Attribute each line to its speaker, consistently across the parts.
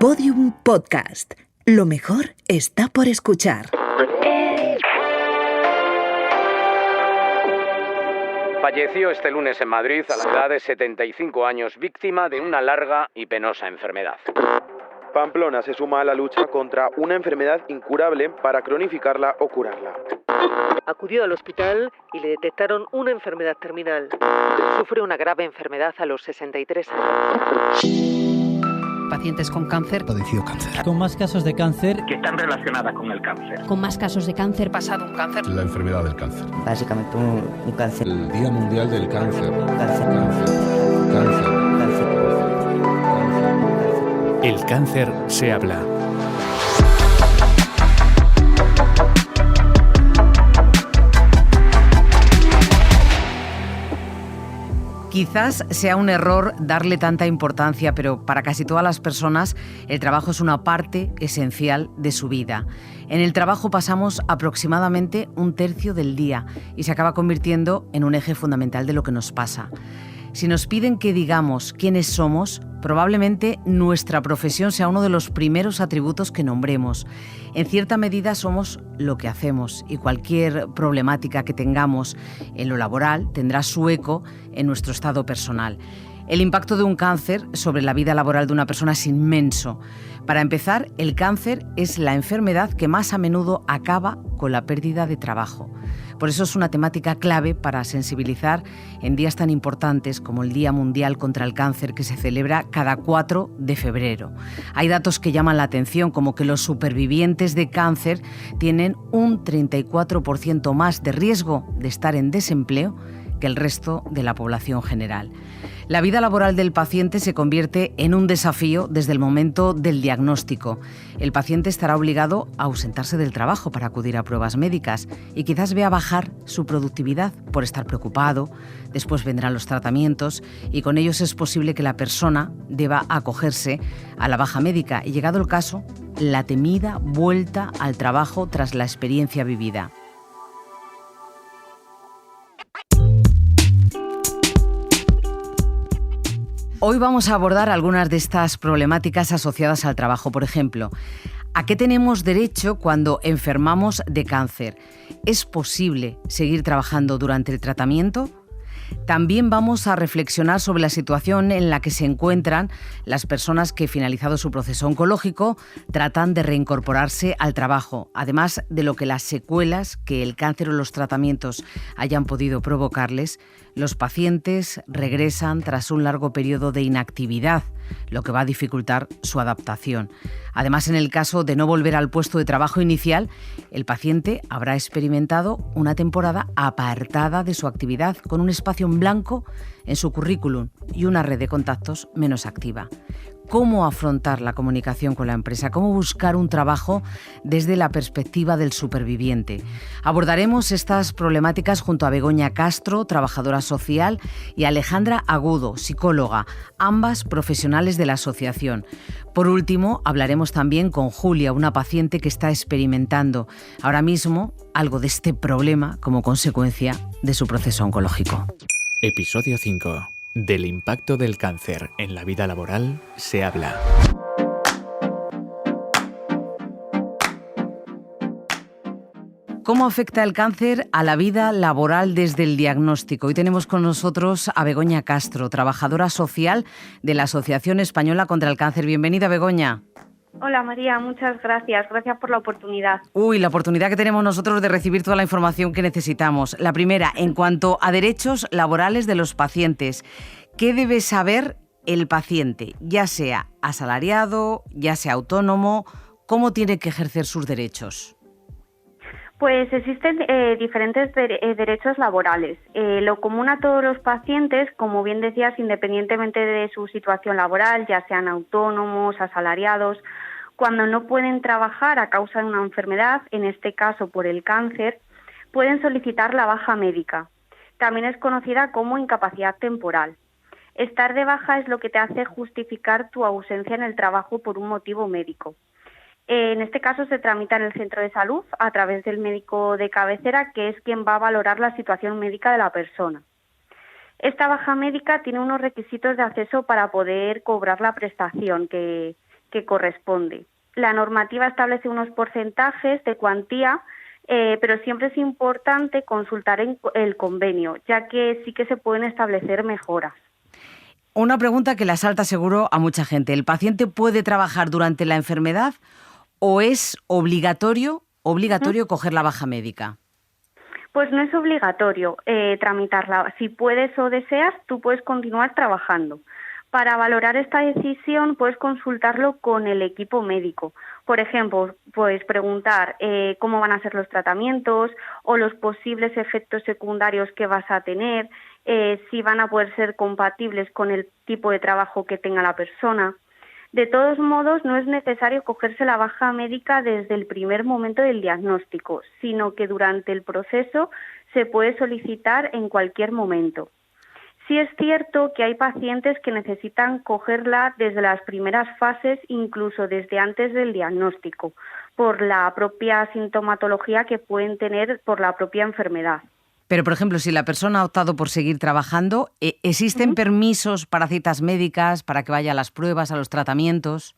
Speaker 1: Podium Podcast. Lo mejor está por escuchar.
Speaker 2: Falleció este lunes en Madrid a la edad de 75 años, víctima de una larga y penosa enfermedad.
Speaker 3: Pamplona se suma a la lucha contra una enfermedad incurable para cronificarla o curarla.
Speaker 4: Acudió al hospital y le detectaron una enfermedad terminal. Sufre una grave enfermedad a los 63 años.
Speaker 5: Pacientes con cáncer,
Speaker 6: padecido cáncer.
Speaker 7: Con más casos de cáncer
Speaker 8: que están relacionadas con el cáncer.
Speaker 5: Con más casos de cáncer, pasado un cáncer.
Speaker 9: La enfermedad del cáncer.
Speaker 10: Básicamente un cáncer.
Speaker 9: El Día Mundial del Cáncer.
Speaker 11: El cáncer se habla.
Speaker 5: Quizás sea un error darle tanta importancia, pero para casi todas las personas el trabajo es una parte esencial de su vida. En el trabajo pasamos aproximadamente un tercio del día y se acaba convirtiendo en un eje fundamental de lo que nos pasa. Si nos piden que digamos quiénes somos, probablemente nuestra profesión sea uno de los primeros atributos que nombremos. En cierta medida somos lo que hacemos y cualquier problemática que tengamos en lo laboral tendrá su eco en nuestro estado personal. El impacto de un cáncer sobre la vida laboral de una persona es inmenso. Para empezar, el cáncer es la enfermedad que más a menudo acaba con la pérdida de trabajo. Por eso es una temática clave para sensibilizar en días tan importantes como el Día Mundial contra el Cáncer, que se celebra cada 4 de febrero. Hay datos que llaman la atención, como que los supervivientes de cáncer tienen un 34% más de riesgo de estar en desempleo que el resto de la población general. La vida laboral del paciente se convierte en un desafío desde el momento del diagnóstico. El paciente estará obligado a ausentarse del trabajo para acudir a pruebas médicas y quizás vea bajar su productividad por estar preocupado. Después vendrán los tratamientos y con ellos es posible que la persona deba acogerse a la baja médica y, llegado el caso, la temida vuelta al trabajo tras la experiencia vivida. Hoy vamos a abordar algunas de estas problemáticas asociadas al trabajo. Por ejemplo, ¿a qué tenemos derecho cuando enfermamos de cáncer? ¿Es posible seguir trabajando durante el tratamiento? También vamos a reflexionar sobre la situación en la que se encuentran las personas que, finalizado su proceso oncológico, tratan de reincorporarse al trabajo, además de lo que las secuelas que el cáncer o los tratamientos hayan podido provocarles. Los pacientes regresan tras un largo periodo de inactividad, lo que va a dificultar su adaptación. Además, en el caso de no volver al puesto de trabajo inicial, el paciente habrá experimentado una temporada apartada de su actividad, con un espacio en blanco en su currículum y una red de contactos menos activa. ¿Cómo afrontar la comunicación con la empresa? ¿Cómo buscar un trabajo desde la perspectiva del superviviente? Abordaremos estas problemáticas junto a Begoña Castro, trabajadora social, y Alejandra Agudo, psicóloga, ambas profesionales de la asociación. Por último, hablaremos también con Julia, una paciente que está experimentando ahora mismo algo de este problema como consecuencia de su proceso oncológico.
Speaker 11: Episodio 5. Del impacto del cáncer en la vida laboral se habla.
Speaker 5: ¿Cómo afecta el cáncer a la vida laboral desde el diagnóstico? Hoy tenemos con nosotros a Begoña Castro, trabajadora social de la Asociación Española contra el Cáncer. Bienvenida, Begoña.
Speaker 12: Hola María, muchas gracias. Gracias por la oportunidad.
Speaker 5: La oportunidad que tenemos nosotros de recibir toda la información que necesitamos. La primera, en cuanto a derechos laborales de los pacientes. ¿Qué debe saber el paciente, ya sea asalariado, ya sea autónomo? ¿Cómo tiene que ejercer sus derechos?
Speaker 12: Pues existen diferentes derechos laborales. Lo común a todos los pacientes, como bien decías, independientemente de su situación laboral, ya sean autónomos, asalariados, cuando no pueden trabajar a causa de una enfermedad, en este caso por el cáncer, pueden solicitar la baja médica. También es conocida como incapacidad temporal. Estar de baja es lo que te hace justificar tu ausencia en el trabajo por un motivo médico. En este caso se tramita en el centro de salud a través del médico de cabecera, que es quien va a valorar la situación médica de la persona. Esta baja médica tiene unos requisitos de acceso para poder cobrar la prestación que que corresponde. La normativa establece unos porcentajes de cuantía, pero siempre es importante consultar el convenio, ya que sí que se pueden establecer mejoras.
Speaker 5: Una pregunta que le asalta seguro a mucha gente. ¿El paciente puede trabajar durante la enfermedad o es obligatorio coger la baja médica?
Speaker 12: Pues no es obligatorio tramitarla. Si puedes o deseas, tú puedes continuar trabajando. Para valorar esta decisión puedes consultarlo con el equipo médico. Por ejemplo, puedes preguntar cómo van a ser los tratamientos o los posibles efectos secundarios que vas a tener, si van a poder ser compatibles con el tipo de trabajo que tenga la persona. De todos modos, no es necesario cogerse la baja médica desde el primer momento del diagnóstico, sino que durante el proceso se puede solicitar en cualquier momento. Sí es cierto que hay pacientes que necesitan cogerla desde las primeras fases, incluso desde antes del diagnóstico, por la propia sintomatología que pueden tener por la propia enfermedad.
Speaker 5: Pero, por ejemplo, si la persona ha optado por seguir trabajando, ¿existen permisos para citas médicas, para que vaya a las pruebas, a los tratamientos?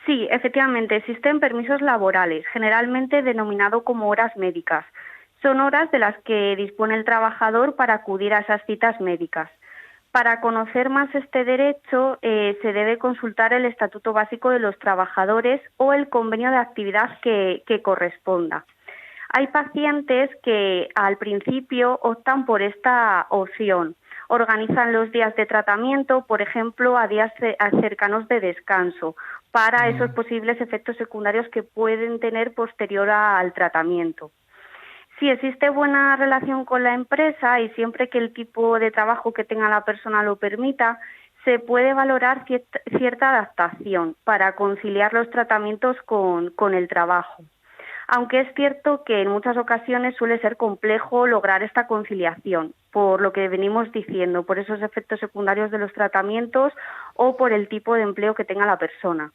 Speaker 12: Sí, efectivamente, existen permisos laborales, generalmente denominado como horas médicas. Son horas de las que dispone el trabajador para acudir a esas citas médicas. Para conocer más este derecho, se debe consultar el Estatuto Básico de los Trabajadores o el convenio de actividad que corresponda. Hay pacientes que al principio optan por esta opción. Organizan los días de tratamiento, por ejemplo, a días cercanos de descanso, para esos posibles efectos secundarios que pueden tener posterior al tratamiento. Si existe buena relación con la empresa y siempre que el tipo de trabajo que tenga la persona lo permita, se puede valorar cierta adaptación para conciliar los tratamientos con el trabajo. Aunque es cierto que en muchas ocasiones suele ser complejo lograr esta conciliación, por lo que venimos diciendo, por esos efectos secundarios de los tratamientos o por el tipo de empleo que tenga la persona.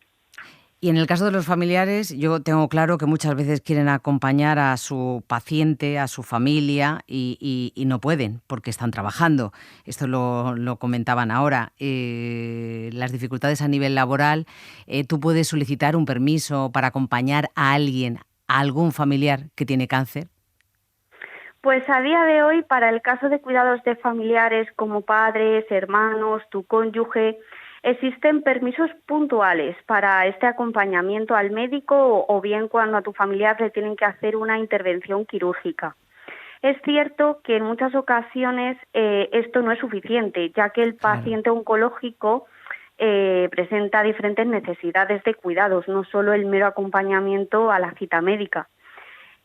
Speaker 5: Y en el caso de los familiares, yo tengo claro que muchas veces quieren acompañar a su paciente, a su familia, y no pueden porque están trabajando. Esto lo comentaban ahora. Las dificultades a nivel laboral, tú puedes solicitar un permiso para acompañar a alguien, a algún familiar que tiene cáncer.
Speaker 12: Pues a día de hoy, para el caso de cuidados de familiares como padres, hermanos, tu cónyuge, existen permisos puntuales para este acompañamiento al médico o bien cuando a tu familiar le tienen que hacer una intervención quirúrgica. Es cierto que en muchas ocasiones esto no es suficiente, ya que el paciente oncológico presenta diferentes necesidades de cuidados, no solo el mero acompañamiento a la cita médica.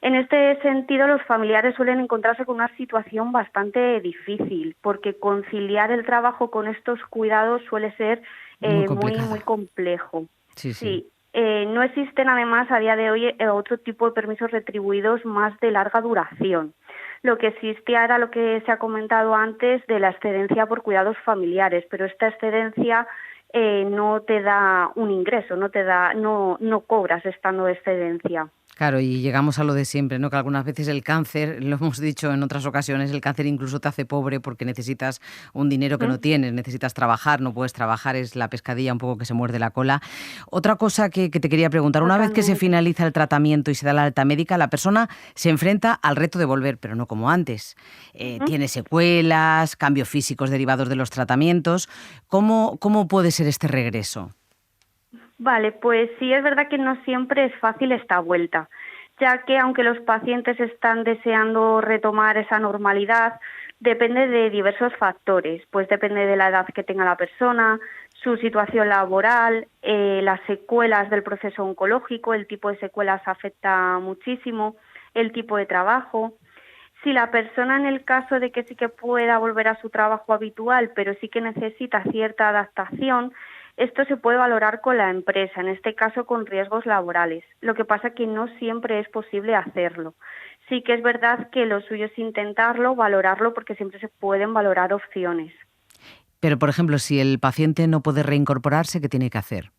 Speaker 12: En este sentido, los familiares suelen encontrarse con una situación bastante difícil, porque conciliar el trabajo con estos cuidados suele ser muy complejo. Sí. No existen, además, a día de hoy otro tipo de permisos retribuidos más de larga duración. Lo que existía era lo que se ha comentado antes de la excedencia por cuidados familiares, pero esta excedencia no te da un ingreso, no cobras estando de excedencia.
Speaker 5: Claro, y llegamos a lo de siempre, ¿no? Que algunas veces el cáncer, lo hemos dicho en otras ocasiones, el cáncer incluso te hace pobre porque necesitas un dinero que no tienes, necesitas trabajar, no puedes trabajar, es la pescadilla un poco que se muerde la cola. Otra cosa que te quería preguntar, una vez que se finaliza el tratamiento y se da la alta médica, la persona se enfrenta al reto de volver, pero no como antes. Tiene secuelas, cambios físicos derivados de los tratamientos. ¿Cómo puede ser este regreso?
Speaker 12: Vale, pues sí, es verdad que no siempre es fácil esta vuelta, ya que aunque los pacientes están deseando retomar esa normalidad, depende de diversos factores, pues depende de la edad que tenga la persona, su situación laboral, las secuelas del proceso oncológico, el tipo de secuelas afecta muchísimo, el tipo de trabajo. Si la persona, en el caso de que sí que pueda volver a su trabajo habitual, pero sí que necesita cierta adaptación, esto se puede valorar con la empresa, en este caso con riesgos laborales. Lo que pasa es que no siempre es posible hacerlo. Sí que es verdad que lo suyo es intentarlo, valorarlo, porque siempre se pueden valorar opciones.
Speaker 5: Pero, por ejemplo, si el paciente no puede reincorporarse, ¿qué tiene que hacer?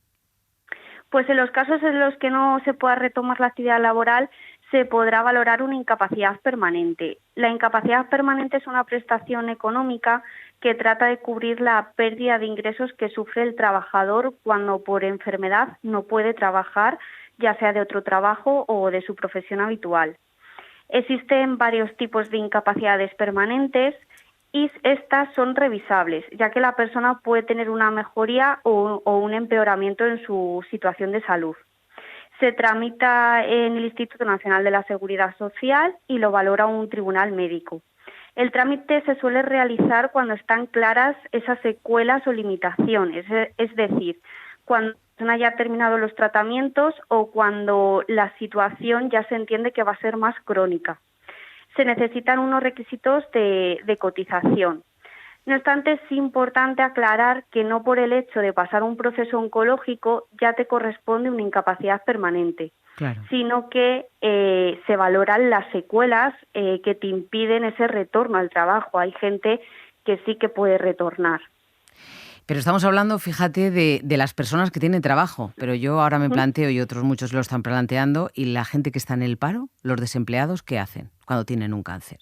Speaker 12: Pues en los casos en los que no se pueda retomar la actividad laboral, se podrá valorar una incapacidad permanente. La incapacidad permanente es una prestación económica que trata de cubrir la pérdida de ingresos que sufre el trabajador cuando por enfermedad no puede trabajar, ya sea de otro trabajo o de su profesión habitual. Existen varios tipos de incapacidades permanentes y estas son revisables, ya que la persona puede tener una mejoría o un empeoramiento en su situación de salud. Se tramita en el Instituto Nacional de la Seguridad Social y lo valora un tribunal médico. El trámite se suele realizar cuando están claras esas secuelas o limitaciones, es decir, cuando la persona ya ha terminado los tratamientos o cuando la situación ya se entiende que va a ser más crónica. Se necesitan unos requisitos de cotización. No obstante, es importante aclarar que no por el hecho de pasar un proceso oncológico ya te corresponde una incapacidad permanente, claro, sino que se valoran las secuelas que te impiden ese retorno al trabajo. Hay gente que sí que puede retornar.
Speaker 5: Pero estamos hablando, fíjate, de las personas que tienen trabajo, pero yo ahora me planteo, y otros muchos lo están planteando, y la gente que está en el paro, los desempleados, ¿qué hacen cuando tienen un cáncer?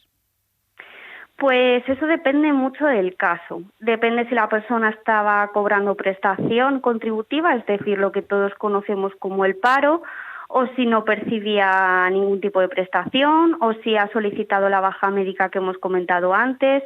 Speaker 12: Pues eso depende mucho del caso. Depende si la persona estaba cobrando prestación contributiva, es decir, lo que todos conocemos como el paro, o si no percibía ningún tipo de prestación, o si ha solicitado la baja médica que hemos comentado antes.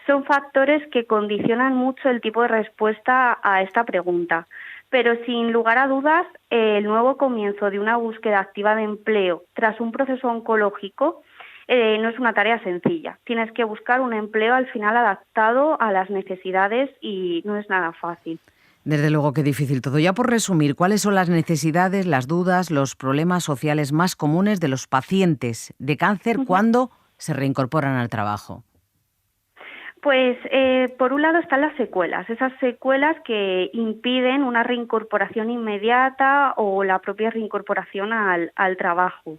Speaker 12: Son factores que condicionan mucho el tipo de respuesta a esta pregunta. Pero sin lugar a dudas, el nuevo comienzo de una búsqueda activa de empleo tras un proceso oncológico no es una tarea sencilla. Tienes que buscar un empleo al final adaptado a las necesidades y no es nada fácil.
Speaker 5: Desde luego que difícil todo. Ya por resumir, ¿cuáles son las necesidades, las dudas, los problemas sociales más comunes de los pacientes de cáncer cuando se reincorporan al trabajo?
Speaker 12: Pues por un lado están las secuelas, esas secuelas que impiden una reincorporación inmediata o la propia reincorporación al trabajo.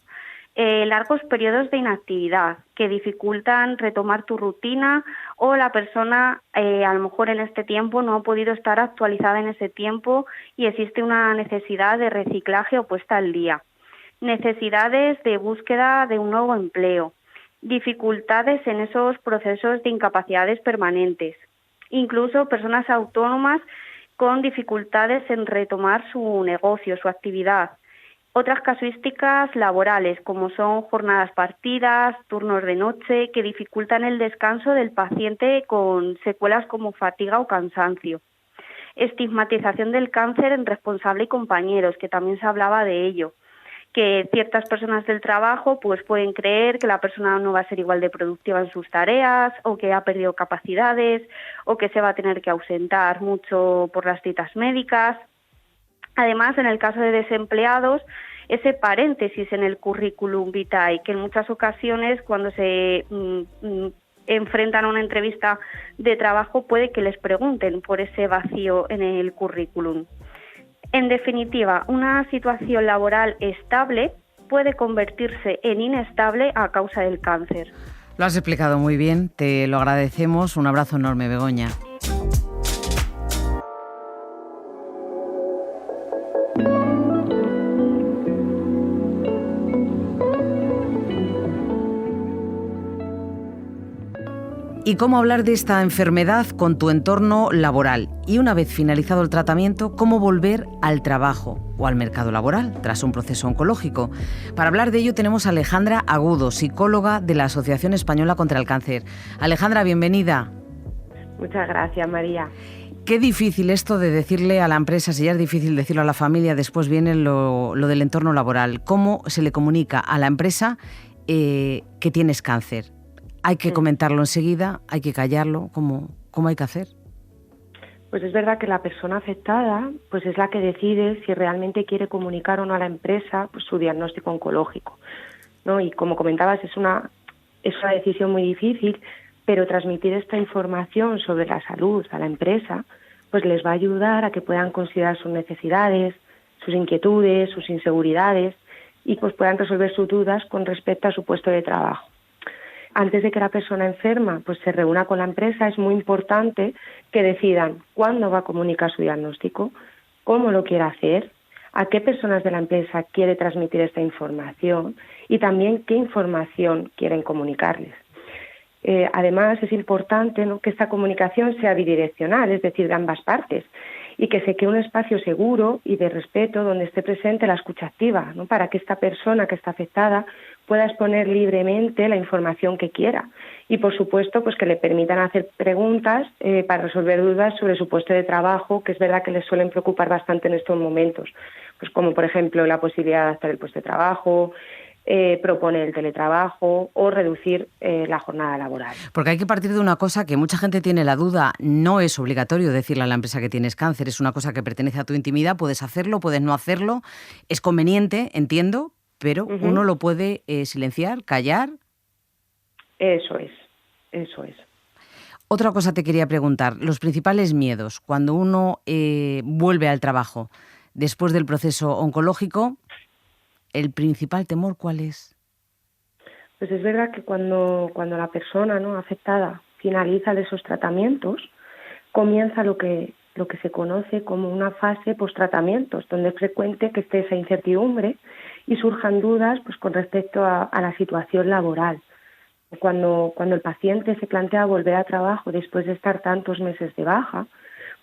Speaker 12: Largos periodos de inactividad que dificultan retomar tu rutina o la persona a lo mejor en este tiempo no ha podido estar actualizada en ese tiempo y existe una necesidad de reciclaje o puesta al día. Necesidades de búsqueda de un nuevo empleo. Dificultades en esos procesos de incapacidades permanentes. Incluso personas autónomas con dificultades en retomar su negocio, su actividad. Otras casuísticas laborales, como son jornadas partidas, turnos de noche, que dificultan el descanso del paciente con secuelas como fatiga o cansancio. Estigmatización del cáncer en responsable y compañeros, que también se hablaba de ello, que ciertas personas del trabajo pues pueden creer que la persona no va a ser igual de productiva en sus tareas o que ha perdido capacidades o que se va a tener que ausentar mucho por las citas médicas. Además, en el caso de desempleados, ese paréntesis en el currículum vitae, que en muchas ocasiones cuando se enfrentan a una entrevista de trabajo puede que les pregunten por ese vacío en el currículum. En definitiva, una situación laboral estable puede convertirse en inestable a causa del cáncer.
Speaker 5: Lo has explicado muy bien, te lo agradecemos. Un abrazo enorme, Begoña. ¿Y cómo hablar de esta enfermedad con tu entorno laboral? Y una vez finalizado el tratamiento, ¿cómo volver al trabajo o al mercado laboral tras un proceso oncológico? Para hablar de ello tenemos a Alejandra Agudo, psicóloga de la Asociación Española contra el Cáncer. Alejandra, bienvenida.
Speaker 6: Muchas gracias, María.
Speaker 5: Qué difícil esto de decirle a la empresa, si ya es difícil decirlo a la familia, después viene lo del entorno laboral. ¿Cómo se le comunica a la empresa que tienes cáncer? ¿Hay que comentarlo enseguida? ¿Hay que callarlo? ¿Cómo hay que hacer?
Speaker 6: Pues es verdad que la persona afectada pues es la que decide si realmente quiere comunicar o no a la empresa pues, su diagnóstico oncológico, ¿no? Y como comentabas, es una decisión muy difícil, pero transmitir esta información sobre la salud a la empresa pues les va a ayudar a que puedan considerar sus necesidades, sus inquietudes, sus inseguridades y pues puedan resolver sus dudas con respecto a su puesto de trabajo. Antes de que la persona enferma pues se reúna con la empresa, es muy importante que decidan cuándo va a comunicar su diagnóstico, cómo lo quiere hacer, a qué personas de la empresa quiere transmitir esta información y también qué información quieren comunicarles. Además, es importante, ¿no?, que esta comunicación sea bidireccional, es decir, de ambas partes, y que se cree un espacio seguro y de respeto donde esté presente la escucha activa, ¿no?, para que esta persona que está afectada pueda exponer libremente la información que quiera y, por supuesto, pues que le permitan hacer preguntas para resolver dudas sobre su puesto de trabajo, que es verdad que les suelen preocupar bastante en estos momentos, pues como por ejemplo la posibilidad de adaptar el puesto de trabajo, proponer el teletrabajo o reducir la jornada laboral.
Speaker 5: Porque hay que partir de una cosa que mucha gente tiene la duda. No es obligatorio decirle a la empresa que tienes cáncer, es una cosa que pertenece a tu intimidad, puedes hacerlo, puedes no hacerlo, es conveniente, entiendo, pero uno lo puede silenciar, callar.
Speaker 6: Eso es.
Speaker 5: Otra cosa te quería preguntar, los principales miedos cuando uno vuelve al trabajo después del proceso oncológico, ¿el principal temor cuál es?
Speaker 6: Pues es verdad que cuando la persona, ¿no?, afectada finaliza de esos tratamientos, comienza lo que se conoce como una fase post-tratamientos, donde es frecuente que esté esa incertidumbre y surjan dudas pues con respecto a la situación laboral. Cuando el paciente se plantea volver a trabajo después de estar tantos meses de baja,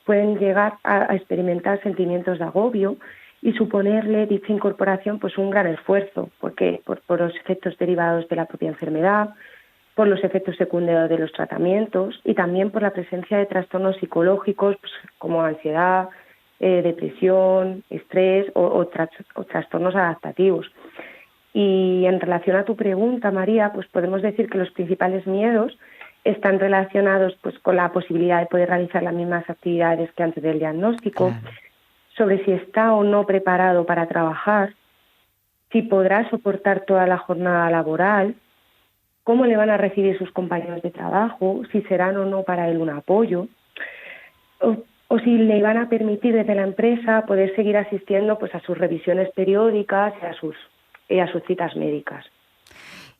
Speaker 6: pueden llegar a experimentar sentimientos de agobio y suponerle dicha incorporación pues un gran esfuerzo, porque por los efectos derivados de la propia enfermedad, por los efectos secundarios de los tratamientos y también por la presencia de trastornos psicológicos pues, como ansiedad, depresión, estrés o trastornos adaptativos. Y en relación a tu pregunta, María, pues podemos decir que los principales miedos están relacionados pues con la posibilidad de poder realizar las mismas actividades que antes del diagnóstico, sobre si está o no preparado para trabajar, si podrá soportar toda la jornada laboral, cómo le van a recibir sus compañeros de trabajo, si serán o no para él un apoyo, o si le van a permitir desde la empresa poder seguir asistiendo pues a sus revisiones periódicas y a sus citas médicas.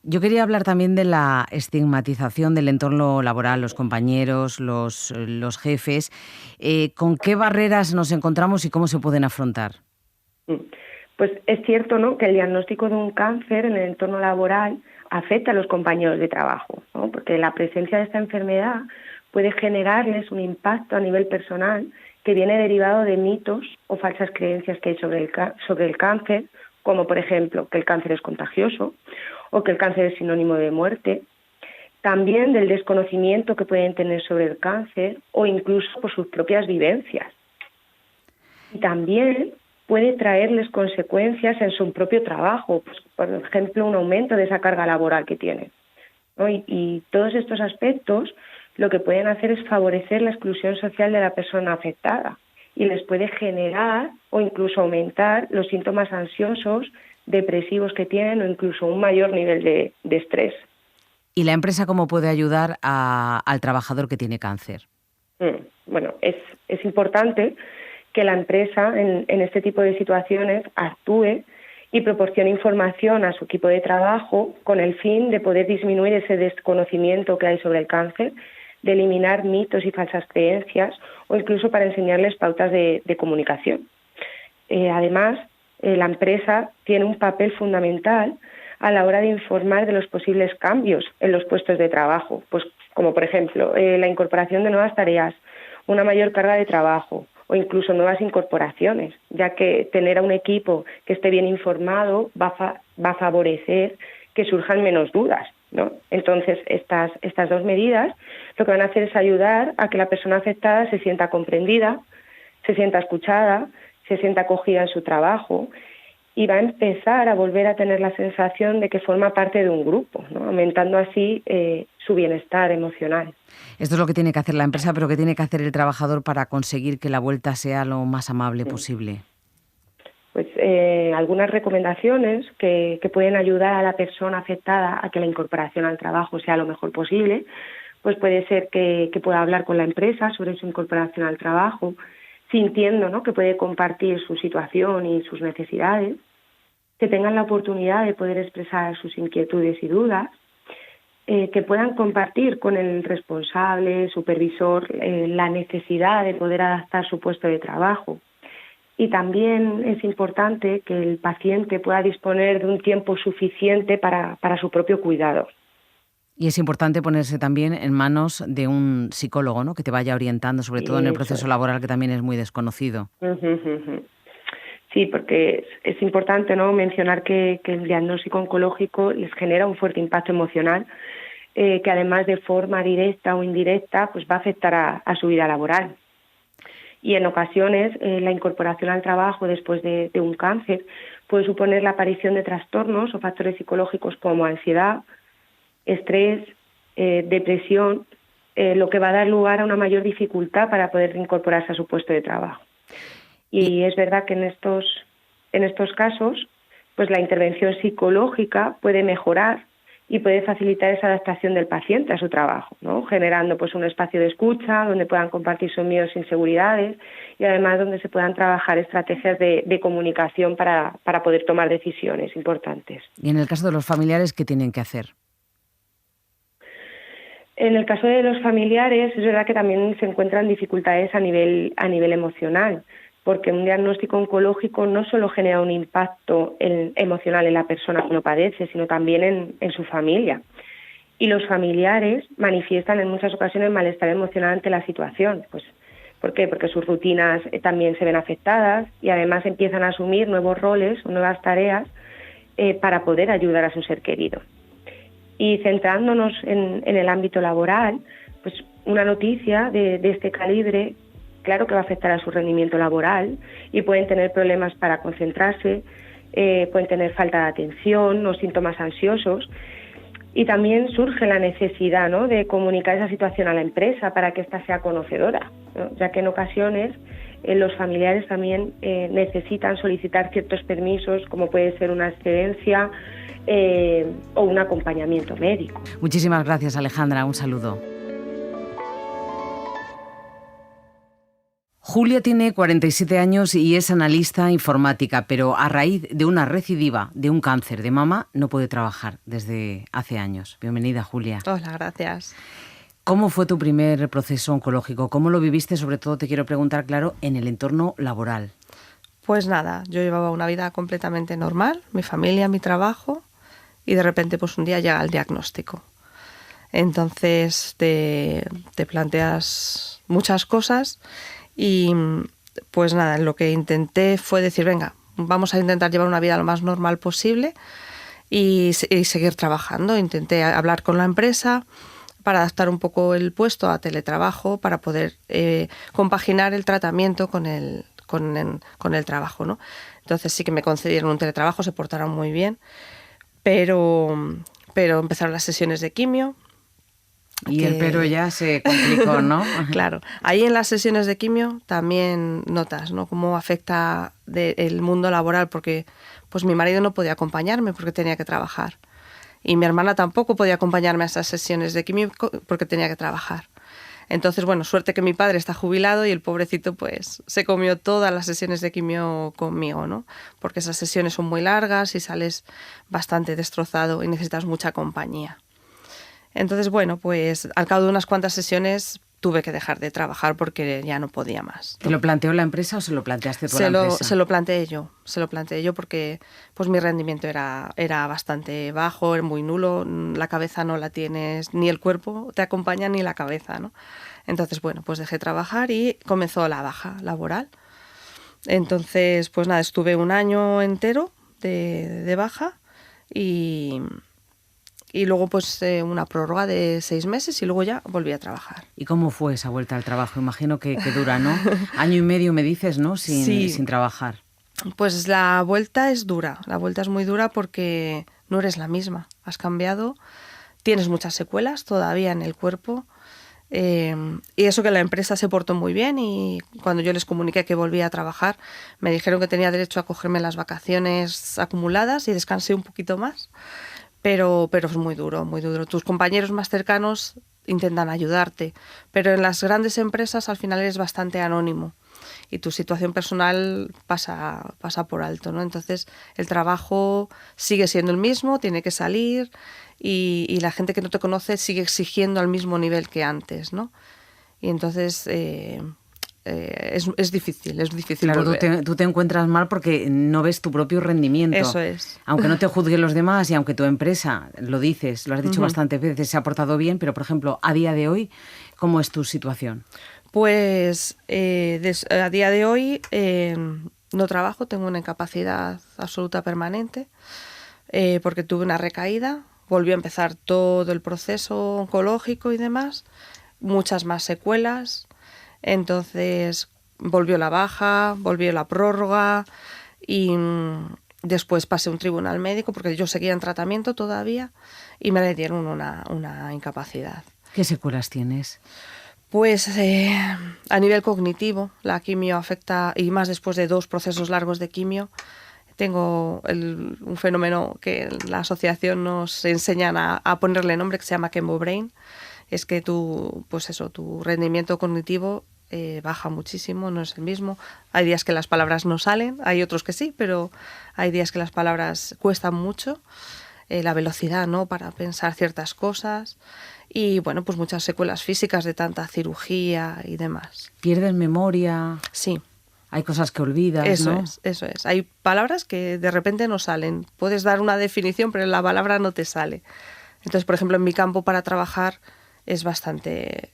Speaker 5: Yo quería hablar también de la estigmatización del entorno laboral, los compañeros, los jefes. ¿Con qué barreras nos encontramos y cómo se pueden afrontar?
Speaker 6: Pues es cierto, ¿no?, que el diagnóstico de un cáncer en el entorno laboral afecta a los compañeros de trabajo, ¿no?, porque la presencia de esta enfermedad puede generarles un impacto a nivel personal que viene derivado de mitos o falsas creencias que hay sobre el cáncer, como por ejemplo que el cáncer es contagioso o que el cáncer es sinónimo de muerte, también del desconocimiento que pueden tener sobre el cáncer o incluso por sus propias vivencias. Y también puede traerles consecuencias en su propio trabajo, pues, por ejemplo, un aumento de esa carga laboral que tienen, ¿no? Y todos estos aspectos lo que pueden hacer es favorecer la exclusión social de la persona afectada y les puede generar o incluso aumentar los síntomas ansiosos, depresivos que tienen o incluso un mayor nivel de estrés.
Speaker 5: ¿Y la empresa cómo puede ayudar al trabajador que tiene cáncer?
Speaker 6: Bueno, es importante que la empresa en este tipo de situaciones actúe y proporcione información a su equipo de trabajo con el fin de poder disminuir ese desconocimiento que hay sobre el cáncer, de eliminar mitos y falsas creencias o incluso para enseñarles pautas de comunicación. Además, la empresa tiene un papel fundamental a la hora de informar de los posibles cambios en los puestos de trabajo, pues como por ejemplo la incorporación de nuevas tareas, una mayor carga de trabajo o incluso nuevas incorporaciones, ya que tener a un equipo que esté bien informado va a favorecer que surjan menos dudas, ¿no? Entonces, estas dos medidas lo que van a hacer es ayudar a que la persona afectada se sienta comprendida, se sienta escuchada, se sienta acogida en su trabajo y va a empezar a volver a tener la sensación de que forma parte de un grupo, ¿no?, aumentando así su bienestar emocional.
Speaker 5: Esto es lo que tiene que hacer la empresa, pero ¿qué tiene que hacer el trabajador para conseguir que la vuelta sea lo más amable posible?
Speaker 6: Pues algunas recomendaciones que pueden ayudar a la persona afectada a que la incorporación al trabajo sea lo mejor posible, pues puede ser que pueda hablar con la empresa sobre su incorporación al trabajo, sintiendo, ¿no?, que puede compartir su situación y sus necesidades, que tengan la oportunidad de poder expresar sus inquietudes y dudas, que puedan compartir con el responsable, supervisor, la necesidad de poder adaptar su puesto de trabajo. Y también es importante que el paciente pueda disponer de un tiempo suficiente para su propio cuidado.
Speaker 5: Y es importante ponerse también en manos de un psicólogo, ¿no? Que te vaya orientando, sobre todo en el proceso laboral, que también es muy desconocido.
Speaker 6: Sí, porque es importante, ¿no?, mencionar que el diagnóstico oncológico les genera un fuerte impacto emocional, que además de forma directa o indirecta pues va a afectar a su vida laboral. Y en ocasiones la incorporación al trabajo después de un cáncer puede suponer la aparición de trastornos o factores psicológicos como ansiedad, estrés, depresión, lo que va a dar lugar a una mayor dificultad para poder reincorporarse a su puesto de trabajo. Y es verdad que en estos casos pues la intervención psicológica puede mejorar y puede facilitar esa adaptación del paciente a su trabajo, ¿no?, generando pues un espacio de escucha donde puedan compartir sus miedos e inseguridades y además donde se puedan trabajar estrategias de comunicación para poder tomar decisiones importantes.
Speaker 5: Y en el caso de los familiares, ¿qué tienen que hacer?
Speaker 6: En el caso de los familiares es verdad que también se encuentran dificultades a nivel emocional, porque un diagnóstico oncológico no solo genera un impacto emocional en la persona que lo padece, sino también en su familia. Y los familiares manifiestan en muchas ocasiones malestar emocional ante la situación. Pues, ¿por qué? Porque sus rutinas también se ven afectadas y además empiezan a asumir nuevos roles o nuevas tareas para poder ayudar a su ser querido. Y centrándonos en el ámbito laboral, pues una noticia de este calibre, claro que va a afectar a su rendimiento laboral y pueden tener problemas para concentrarse, pueden tener falta de atención o síntomas ansiosos. Y también surge la necesidad, ¿no?, de comunicar esa situación a la empresa para que ésta sea conocedora, ¿no?, ya que en ocasiones los familiares también necesitan solicitar ciertos permisos, como puede ser una excedencia o un acompañamiento médico.
Speaker 5: Muchísimas gracias, Alejandra. Un saludo. Julia tiene 47 años y es analista informática, pero a raíz de una recidiva de un cáncer de mama no puede trabajar desde hace años. Bienvenida, Julia.
Speaker 7: Hola, gracias.
Speaker 5: ¿Cómo fue tu primer proceso oncológico? ¿Cómo lo viviste? Sobre todo te quiero preguntar, claro, en el entorno laboral.
Speaker 7: Pues nada, yo llevaba una vida completamente normal, mi familia, mi trabajo, y de repente pues un día llega el diagnóstico. Entonces te planteas muchas cosas. Y pues nada, lo que intenté fue decir, venga, vamos a intentar llevar una vida lo más normal posible y seguir trabajando. Intenté hablar con la empresa para adaptar un poco el puesto a teletrabajo, para poder compaginar el tratamiento con el trabajo, ¿no? Entonces sí que me concedieron un teletrabajo, se portaron muy bien, pero empezaron las sesiones de quimio.
Speaker 5: Y el pero ya se complicó, ¿no?
Speaker 7: Claro. Ahí en las sesiones de quimio también notas, ¿no?, cómo afecta el mundo laboral, porque pues mi marido no podía acompañarme porque tenía que trabajar. Y mi hermana tampoco podía acompañarme a esas sesiones de quimio porque tenía que trabajar. Entonces, bueno, suerte que mi padre está jubilado y el pobrecito pues se comió todas las sesiones de quimio conmigo, ¿no? Porque esas sesiones son muy largas y sales bastante destrozado y necesitas mucha compañía. Entonces, bueno, pues al cabo de unas cuantas sesiones tuve que dejar de trabajar porque ya no podía más.
Speaker 5: ¿Te lo planteó la empresa o se lo planteaste tú a la empresa?
Speaker 7: Se lo planteé yo porque pues mi rendimiento era bastante bajo, era muy nulo, la cabeza no la tienes, ni el cuerpo te acompaña ni la cabeza, ¿no? Entonces, bueno, pues dejé de trabajar y comenzó la baja laboral. Entonces, pues nada, estuve un año entero de baja y luego pues una prórroga de 6 meses y luego ya volví a trabajar.
Speaker 5: ¿Y cómo fue esa vuelta al trabajo? Imagino que dura, ¿no? Año y medio me dices, ¿no? Sin trabajar.
Speaker 7: Pues la vuelta es dura, la vuelta es muy dura porque no eres la misma, has cambiado, tienes muchas secuelas todavía en el cuerpo y eso que la empresa se portó muy bien y cuando yo les comuniqué que volvía a trabajar me dijeron que tenía derecho a cogerme las vacaciones acumuladas y descansé un poquito más. Pero es muy duro, muy duro. Tus compañeros más cercanos intentan ayudarte, pero en las grandes empresas al final eres bastante anónimo y tu situación personal pasa por alto, ¿no? Entonces el trabajo sigue siendo el mismo, tiene que salir y la gente que no te conoce sigue exigiendo al mismo nivel que antes, ¿no? Y entonces es difícil
Speaker 5: Claro,
Speaker 7: volver.
Speaker 5: tú te encuentras mal porque no ves tu propio rendimiento.
Speaker 7: Eso es.
Speaker 5: Aunque no te juzguen los demás y aunque tu empresa, lo has dicho bastantes veces, se ha portado bien, pero por ejemplo, a día de hoy, ¿cómo es tu situación?
Speaker 7: Pues a día de hoy no trabajo, tengo una incapacidad absoluta permanente porque tuve una recaída, volvió a empezar todo el proceso oncológico y demás, muchas más secuelas, entonces volvió la baja, volvió la prórroga y después pasé a un tribunal médico porque yo seguía en tratamiento todavía y me le dieron una incapacidad.
Speaker 5: ¿Qué secuelas tienes?
Speaker 7: Pues a nivel cognitivo, la quimio afecta, y más después de 2 procesos largos de quimio, tengo un fenómeno que la asociación nos enseñan a ponerle nombre, que se llama Chemo-Brain. Es que tu rendimiento cognitivo baja muchísimo, no es el mismo. Hay días que las palabras no salen, hay otros que sí, pero hay días que las palabras cuestan mucho. La velocidad, ¿no?, para pensar ciertas cosas. Y bueno, pues muchas secuelas físicas de tanta cirugía y demás.
Speaker 5: ¿Pierdes memoria?
Speaker 7: Sí.
Speaker 5: Hay cosas que olvidas, ¿no?
Speaker 7: Eso es. Hay palabras que de repente no salen. Puedes dar una definición, pero la palabra no te sale. Entonces, por ejemplo, en mi campo para trabajar es bastante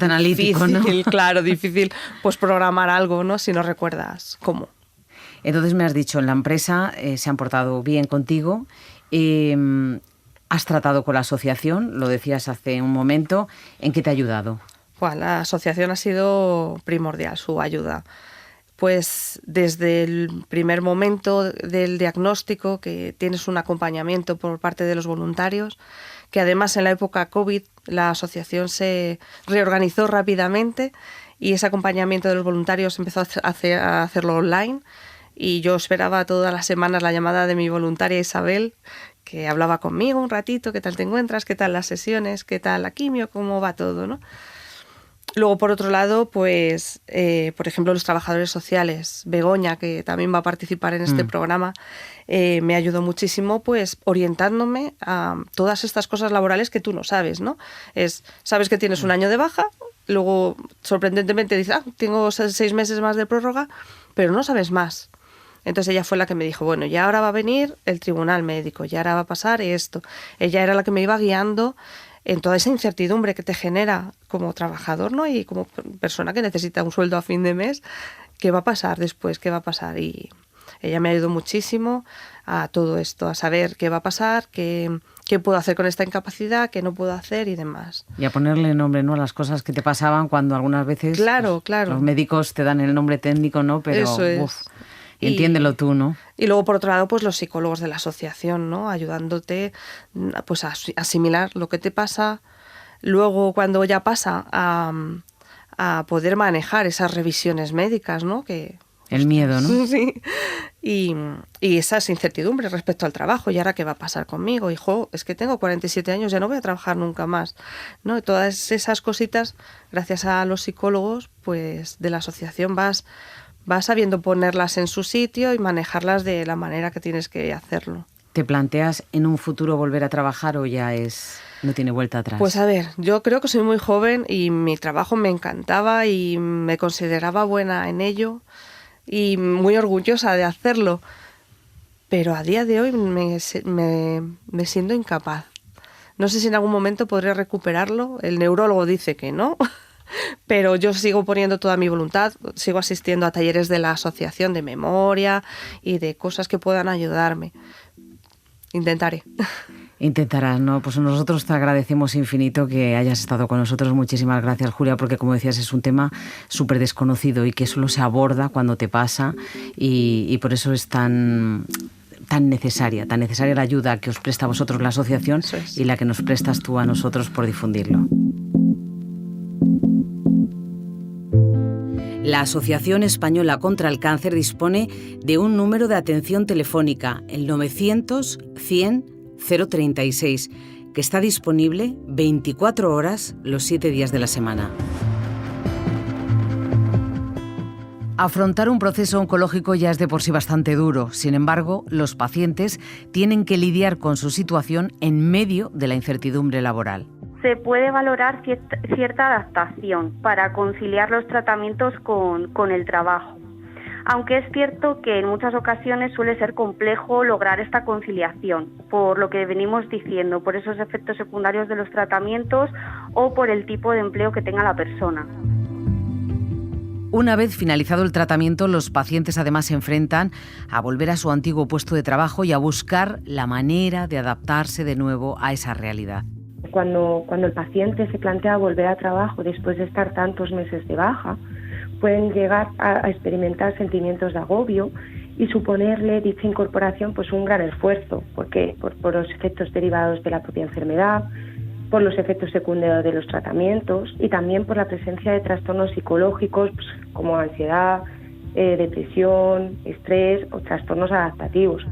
Speaker 5: analítico,
Speaker 7: difícil,
Speaker 5: ¿no?
Speaker 7: Claro, difícil pues programar algo, ¿no?, si no recuerdas cómo.
Speaker 5: Entonces me has dicho, en la empresa se han portado bien contigo. ¿Has tratado con la asociación? Lo decías hace un momento. ¿En qué te ha ayudado?
Speaker 7: Bueno, la asociación ha sido primordial, su ayuda. Pues desde el primer momento del diagnóstico, que tienes un acompañamiento por parte de los voluntarios, que además en la época COVID la asociación se reorganizó rápidamente y ese acompañamiento de los voluntarios empezó a hacerlo online. Y yo esperaba todas las semanas la llamada de mi voluntaria Isabel, que hablaba conmigo un ratito, ¿qué tal te encuentras? ¿Qué tal las sesiones? ¿Qué tal la quimio? ¿Cómo va todo?, ¿no? Luego, por otro lado, pues, por ejemplo, los trabajadores sociales, Begoña, que también va a participar en este programa, me ayudó muchísimo, pues, orientándome a todas estas cosas laborales que tú no sabes, ¿no? Sabes que tienes un año de baja, luego, sorprendentemente, dices, tengo 6 meses más de prórroga, pero no sabes más. Entonces ella fue la que me dijo, bueno, ya ahora va a venir el tribunal médico, ya ahora va a pasar esto. Ella era la que me iba guiando en toda esa incertidumbre que te genera como trabajador, ¿no?, y como persona que necesita un sueldo a fin de mes. ¿Qué va a pasar después? ¿Qué va a pasar? Y ella me ayudó muchísimo a todo esto, a saber qué va a pasar, qué puedo hacer con esta incapacidad, qué no puedo hacer y demás.
Speaker 5: Y a ponerle nombre, ¿no?, a las cosas que te pasaban cuando algunas veces
Speaker 7: claro.
Speaker 5: Los médicos te dan el nombre técnico, ¿no? Pero
Speaker 7: eso es.
Speaker 5: Entiéndelo tú, ¿no?
Speaker 7: Y luego, por otro lado, pues los psicólogos de la asociación, ¿no?, ayudándote pues a asimilar lo que te pasa. Luego, cuando ya pasa a poder manejar esas revisiones médicas, ¿no?
Speaker 5: El miedo, ¿no?
Speaker 7: Sí. Y esas incertidumbres respecto al trabajo. ¿Y ahora qué va a pasar conmigo? Hijo, es que tengo 47 años, ya no voy a trabajar nunca más, ¿no? Y todas esas cositas, gracias a los psicólogos, pues de la asociación vas sabiendo ponerlas en su sitio y manejarlas de la manera que tienes que hacerlo.
Speaker 5: ¿Te planteas en un futuro volver a trabajar o ya no tiene vuelta atrás?
Speaker 7: Pues a ver, yo creo que soy muy joven y mi trabajo me encantaba y me consideraba buena en ello y muy orgullosa de hacerlo. Pero a día de hoy me siento incapaz. No sé si en algún momento podré recuperarlo. El neurólogo dice que no. Pero yo sigo poniendo toda mi voluntad, sigo asistiendo a talleres de la asociación de memoria y de cosas que puedan ayudarme. Intentaré.
Speaker 5: Intentarás, ¿no? Pues nosotros te agradecemos infinito que hayas estado con nosotros. Muchísimas gracias, Julia, porque como decías es un tema súper desconocido y que solo se aborda cuando te pasa y por eso es tan necesaria la ayuda que os presta a vosotros la asociación y la que nos prestas tú a nosotros por difundirlo. La Asociación Española contra el Cáncer dispone de un número de atención telefónica, el 900 100 036, que está disponible 24 horas los 7 días de la semana. Afrontar un proceso oncológico ya es de por sí bastante duro. Sin embargo, los pacientes tienen que lidiar con su situación en medio de la incertidumbre laboral.
Speaker 12: se puede valorar cierta adaptación para conciliar los tratamientos con el trabajo. Aunque es cierto que en muchas ocasiones suele ser complejo lograr esta conciliación, por lo que venimos diciendo, por esos efectos secundarios de los tratamientos o por el tipo de empleo que tenga la persona.
Speaker 5: Una vez finalizado el tratamiento, los pacientes además se enfrentan a volver a su antiguo puesto de trabajo y a buscar la manera de adaptarse de nuevo a esa realidad.
Speaker 6: Cuando el paciente se plantea volver a trabajo después de estar tantos meses de baja, pueden llegar a experimentar sentimientos de agobio y suponerle dicha incorporación pues un gran esfuerzo, porque por los efectos derivados de la propia enfermedad, por los efectos secundarios de los tratamientos y también por la presencia de trastornos psicológicos pues, como ansiedad, depresión, estrés o trastornos adaptativos.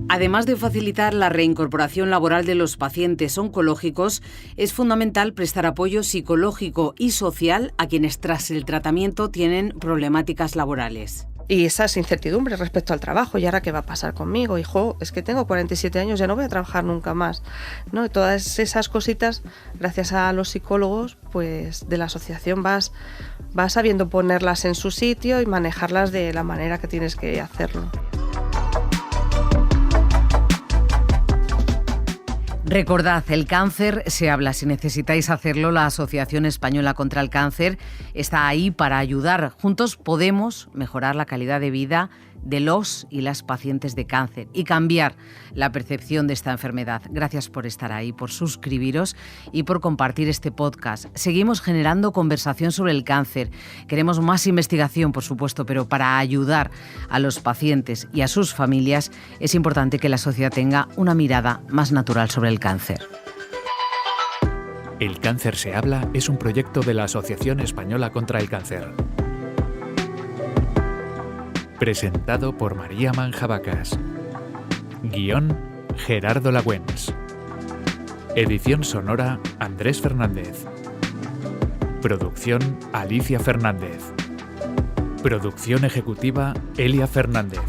Speaker 5: Además de facilitar la reincorporación laboral de los pacientes oncológicos, es fundamental prestar apoyo psicológico y social a quienes tras el tratamiento tienen problemáticas laborales.
Speaker 7: Y esas incertidumbres respecto al trabajo, ¿y ahora qué va a pasar conmigo? Hijo, es que tengo 47 años, ya no voy a trabajar nunca más, ¿no? Y todas esas cositas, gracias a los psicólogos, pues de la asociación vas sabiendo ponerlas en su sitio y manejarlas de la manera que tienes que hacerlo.
Speaker 5: Recordad, el cáncer se habla. Si necesitáis hacerlo, la Asociación Española contra el Cáncer está ahí para ayudar. Juntos podemos mejorar la calidad de vida de los y las pacientes de cáncer y cambiar la percepción de esta enfermedad. Gracias por estar ahí, por suscribiros y por compartir este podcast. Seguimos generando conversación sobre el cáncer. Queremos más investigación, por supuesto, pero para ayudar a los pacientes y a sus familias es importante que la sociedad tenga una mirada más natural sobre el cáncer.
Speaker 11: El Cáncer se habla es un proyecto de la Asociación Española contra el Cáncer. Presentado por María Manjabacas. Guión, Gerardo Lagüens. Edición sonora, Andrés Fernández. Producción, Alicia Fernández. Producción ejecutiva, Elia Fernández.